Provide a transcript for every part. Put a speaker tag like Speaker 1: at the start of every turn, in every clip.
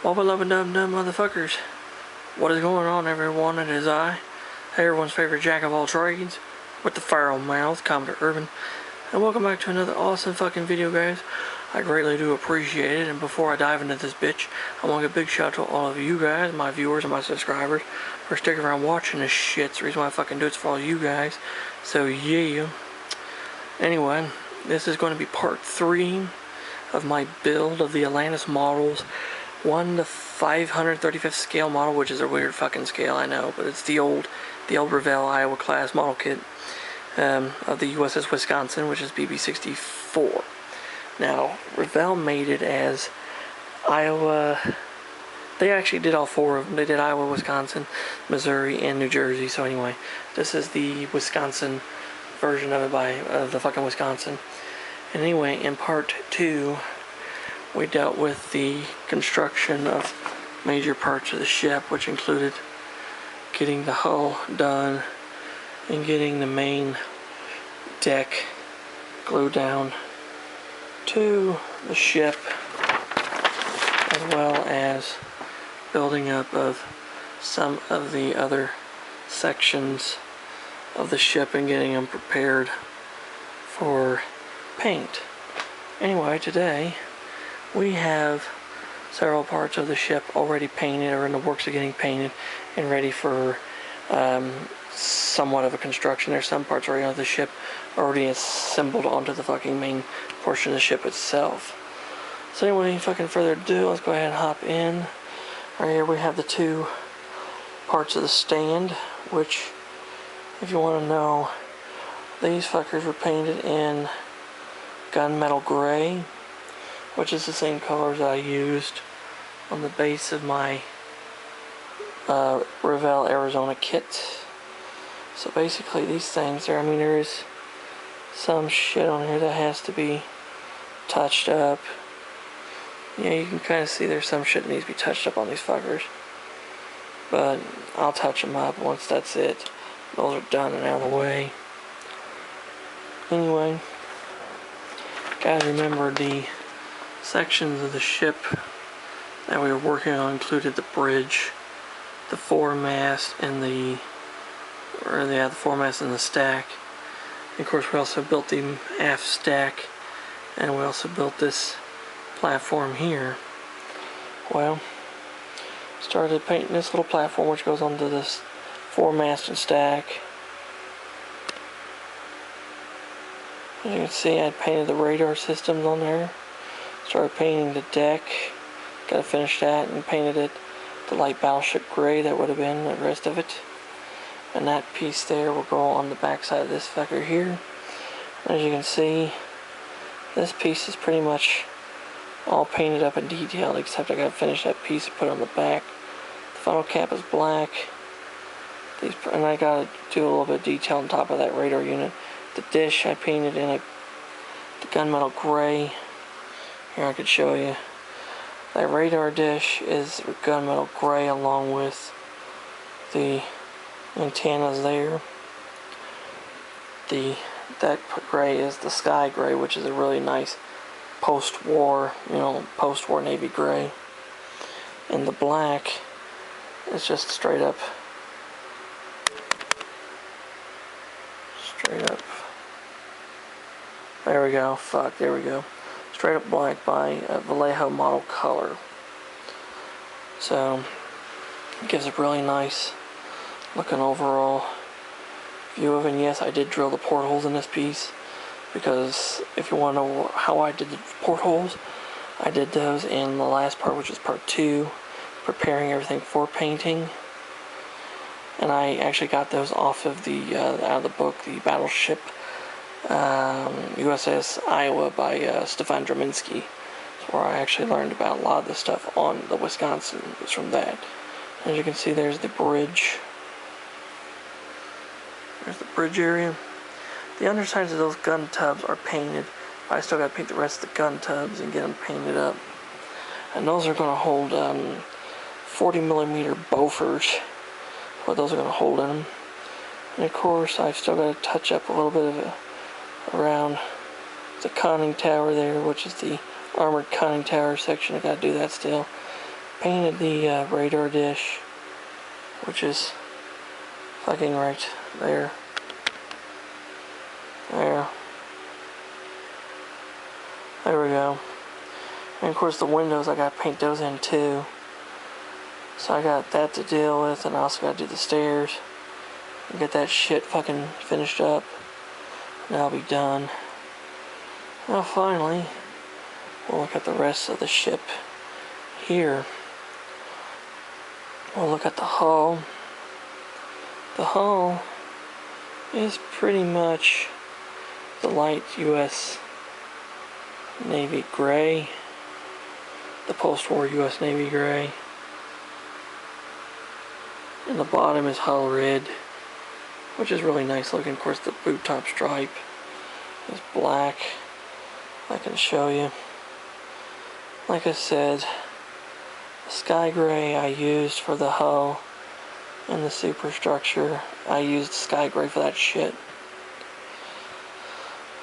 Speaker 1: Well, beloved dumb motherfuckers, what is going on, everyone? It is I, everyone's favorite jack of all trades, with the foul mouth, Commodore Urban, and welcome back to another awesome fucking video, guys. I greatly do appreciate it, and before I dive into this bitch, I want to give a big shout out to all of you guys, my viewers and my subscribers, for sticking around watching this shit. It's the reason why I fucking do it's for all you guys. So yeah. Anyway, this is going to be part 3 of my build of the Atlantis models. 1 to 535th scale model, which is a weird fucking scale, I know, but it's the old Revell Iowa class model kit of the USS Wisconsin, which is BB-64. Now, Revell made it as Iowa. They actually did all 4 of them. They did Iowa, Wisconsin, Missouri, and New Jersey. So anyway, this is the Wisconsin version of it by the fucking Wisconsin. And anyway, in part 2, we dealt with the construction of major parts of the ship, which included getting the hull done and getting the main deck glued down to the ship, as well as building up of some of the other sections of the ship and getting them prepared for paint. Anyway, today we have several parts of the ship already painted or in the works of getting painted and ready for somewhat of a construction. There's some parts already of the ship already assembled onto the fucking main portion of the ship itself. So anyway, fucking further ado, let's go ahead and hop in. Right here we have the 2 parts of the stand, which, if you want to know, these fuckers were painted in gunmetal gray, which is the same colors I used on the base of my Revell Arizona kit. So basically these things there, I mean, there is some shit on here that has to be touched up. Yeah, you can kind of see there's some shit that needs to be touched up on these fuckers. But I'll touch them up once that's it. Those are done and out of the way. Anyway, guys, remember the sections of the ship that we were working on included the bridge, the foremast, and the foremast and the stack. And of course, we also built the aft stack, and we also built this platform here. Well, started painting this little platform which goes onto this foremast and stack. As you can see, I painted the radar systems on there. Started painting the deck. Gotta finish that and painted it the light battleship gray that would have been the rest of it. And that piece there will go on the back side of this fucker here. As you can see, this piece is pretty much all painted up and detailed, except I gotta finish that piece and put it on the back. The funnel cap is black. And I gotta do a little bit of detail on top of that radar unit. The dish I painted in the gunmetal gray. Here I could show you. That radar dish is gunmetal gray along with the antennas there. That gray is the sky gray, which is a really nice post-war Navy gray. And the black is just straight up. There we go. There we go. Straight up black by Vallejo model color. So it gives a really nice looking overall view of it. And yes, I did drill the portholes in this piece, because if you want to know how I did the portholes, I did those in the last part, which is part 2, preparing everything for painting. And I actually got those off of out of the book, the Battleship USS Iowa by Stefan Draminsky. That's where I actually learned about a lot of the stuff on the Wisconsin. It was from that. As you can see, there's the bridge. There's the bridge area. The undersides of those gun tubs are painted. I still got to paint the rest of the gun tubs and get them painted up. And those are going to hold 40mm Bofors. What those are going to hold in them. And of course, I've still got to touch up a little bit of it around the conning tower there, which is the armored conning tower section. I got to do that still. painted the radar dish, which is fucking right there. There we go. And of course the windows, I gotta paint those in too. So I got that to deal with, and I also gotta do the stairs and get that shit fucking finished up. And I'll be done. Now finally, we'll look at the rest of the ship here. We'll look at the hull. The hull is pretty much the light U.S. Navy gray, the post-war U.S. Navy gray, and the bottom is hull red, which is really nice looking. Of course, the boot top stripe is black. I can show you. Like I said, the sky gray I used for the hull and the superstructure. I used sky gray for that shit.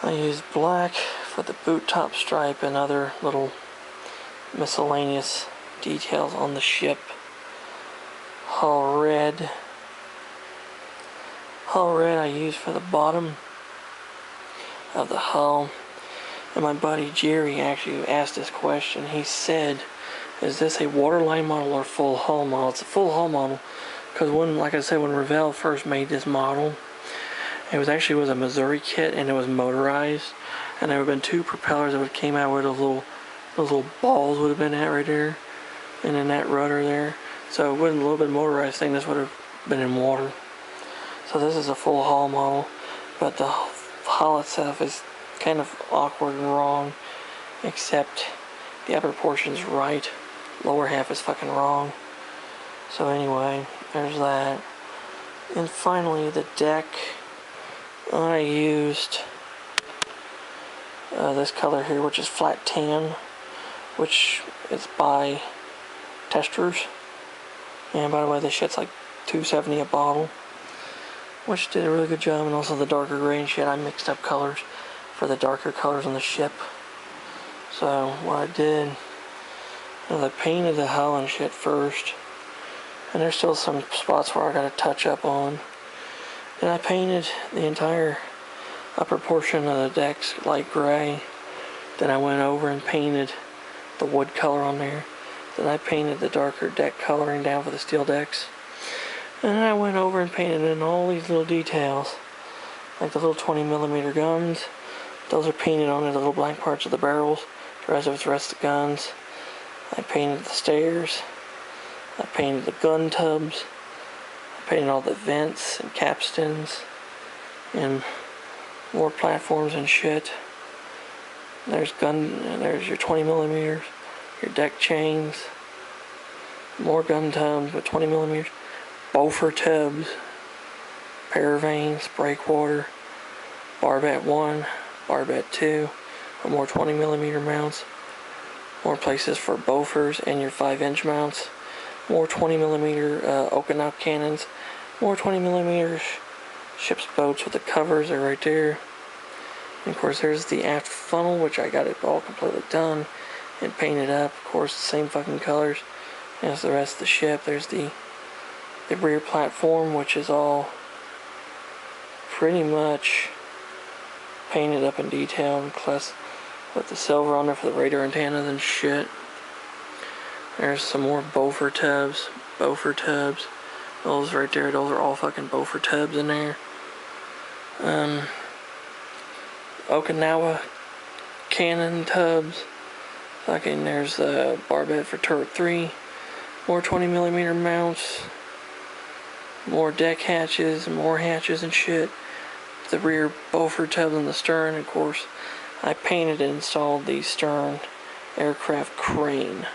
Speaker 1: I used black for the boot top stripe and other little miscellaneous details on the ship. Hull red I used for the bottom of the hull. And my buddy Jerry actually asked this question. He said, is this a waterline model or full hull model? It's a full hull model, because when, like I said, when Revell first made this model, it was actually a Missouri kit, and it was motorized, and there would have been two propellers that would came out where those little balls would have been at right there, and then that rudder there. So it wasn't a little bit motorized thing. This would have been in water. So this is a full hull model, but the hull itself is kind of awkward and wrong, except the upper portion's right, lower half is fucking wrong. So anyway, there's that. And finally, the deck. I used this color here, which is flat tan, which is by Testers. And by the way, this shit's like $2.70 a bottle, which did a really good job. And also the darker gray and shit, I mixed up colors for the darker colors on the ship. So what I did is I painted the hull and shit first, and there's still some spots where I gotta touch up on. And I painted the entire upper portion of the decks light gray. Then I went over and painted the wood color on there. Then I painted the darker deck coloring down for the steel decks. And then I went over and painted in all these little details, like the little 20mm guns. Those are painted on the little blank parts of the barrels. The rest of the guns. I painted the stairs. I painted the gun tubs. I painted all the vents and capstans and more platforms and shit. There's your 20mm, your deck chains, more gun tubs with 20mm, Beaufort tubs, paravanes, breakwater, barbette 1, barbette 2, with more 20mm mounts, more places for Beauforts and your 5-inch mounts, more 20mm Okinawa cannons, more 20mm ship's boats with the covers are right there. And of course there's the aft funnel, which I got it all completely done and painted up. Of course the same fucking colors as the rest of the ship. There's the rear platform, which is all pretty much painted up in detail, plus with the silver on there for the radar antennas and shit. There's some more Beaufort tubs. Those right there, those are all fucking Beaufort tubs in there. Okinawa cannon tubs. Fucking there's the barbette for turret 3. More 20mm mounts. More deck hatches, more hatches and shit. The rear Beaufort tubs in the stern, of course. I painted and installed the stern aircraft crane.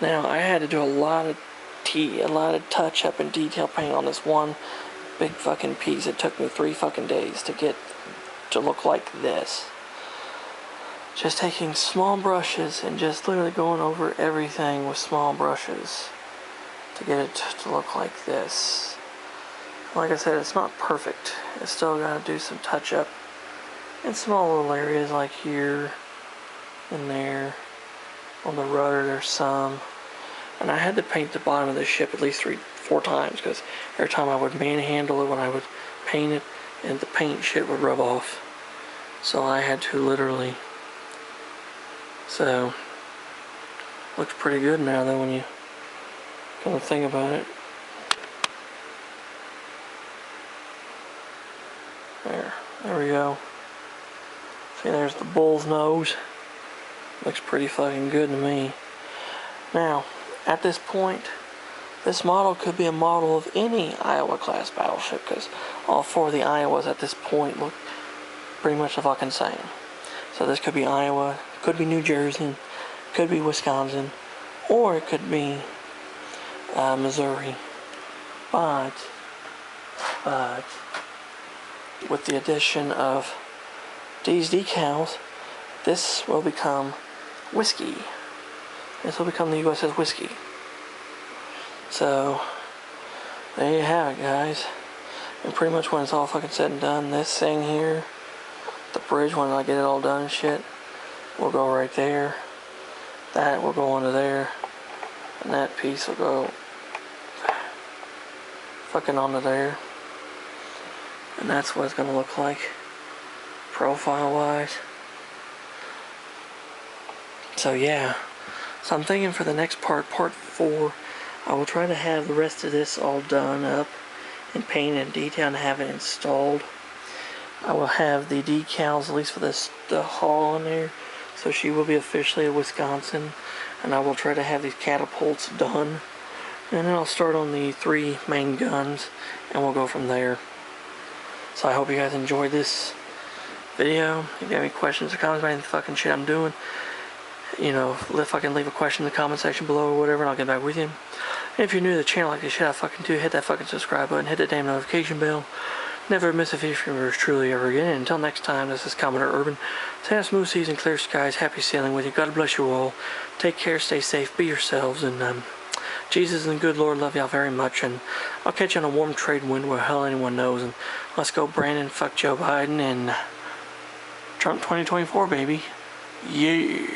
Speaker 1: Now I had to do a lot of touch up and detail paint on this one big fucking piece. It took me 3 fucking days to get to look like this. Just taking small brushes and just literally going over everything with small brushes to get it to look like this. Like I said, it's not perfect. It's still got to do some touch up in small little areas like here and there. On the rudder there's some. And I had to paint the bottom of the ship at least 3-4 times, because every time I would manhandle it when I would paint it, and the paint shit would rub off. So I had to literally. So looks pretty good now though when you kind of think about it. There we go. See, there's the bull's nose. Looks pretty fucking good to me. Now, at this point, this model could be a model of any Iowa class battleship, because all 4 of the Iowas at this point look pretty much the fucking same. So this could be Iowa, could be New Jersey, could be Wisconsin, or it could be Missouri. But with the addition of these decals, this will become whiskey. This will become the USS Whiskey. So there you have it, guys. And pretty much when it's all fucking said and done, this thing here, the bridge, when I get it all done and shit, will go right there. That will go onto there. And that piece will go fucking onto there. And that's what it's gonna look like, profile wise. So yeah. So I'm thinking for the next part, part 4, I will try to have the rest of this all done up and painted and detailed and have it installed. I will have the decals, at least for the hull on there, so she will be officially a Wisconsin. And I will try to have these catapults done. And then I'll start on the 3 main guns, and we'll go from there. So I hope you guys enjoyed this video. If you have any questions or comments about any fucking shit I'm doing, you know, fucking leave a question in the comment section below or whatever, and I'll get back with you. And if you're new to the channel like this shit I fucking do, hit that fucking subscribe button, hit that damn notification bell. Never miss a video from yours truly ever again. And until next time, this is Commodore Urban. Stay on smooth seas and clear skies. Happy sailing with you. God bless you all. Take care, stay safe, be yourselves, and Jesus and the good Lord love y'all very much. And I'll catch you on a warm trade wind where hell anyone knows. And let's go Brandon, fuck Joe Biden, and Trump 2024, baby. Yeah.